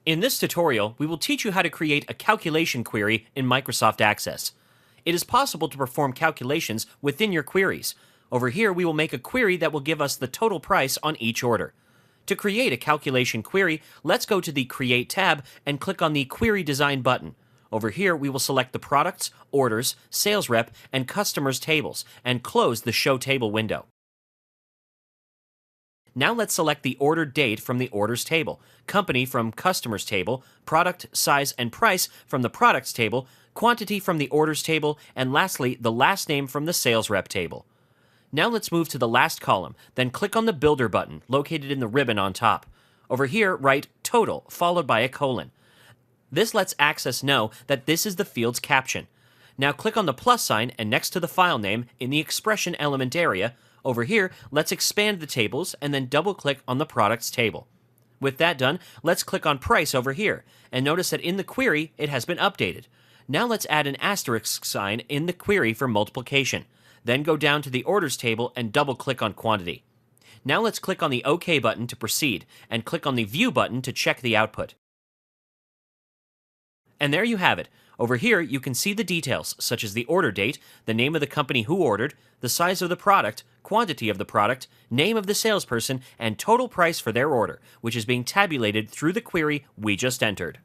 In this tutorial, we will teach you how to create a calculation query in Microsoft Access. It is possible to perform calculations within your queries. Over here, we will make a query that will give us the total price on each order. To create a calculation query, let's go to the Create tab and click on the Query Design button. Over here, we will select the Products, Orders, Sales Rep, and Customers tables, and close the Show Table window. Now let's select the order date from the Orders table, Company from Customers table, Product, Size, and Price from the Products table, Quantity from the Orders table, and lastly, the last name from the Sales Rep table. Now let's move to the last column, then click on the Builder button, located in the ribbon on top. Over here, write Total, followed by a colon. This lets Access know that this is the field's caption. Now click on the plus sign and next to the file name in the Expression element area. Over here, let's expand the tables and then double-click on the Products table. With that done, let's click on Price over here, and notice that in the query, it has been updated. Now let's add an asterisk sign in the query for multiplication. Then go down to the Orders table and double-click on Quantity. Now let's click on the OK button to proceed, and click on the View button to check the output. And there you have it. Over here, you can see the details, such as the order date, the name of the company who ordered, the size of the product, quantity of the product, name of the salesperson, and total price for their order, which is being tabulated through the query we just entered.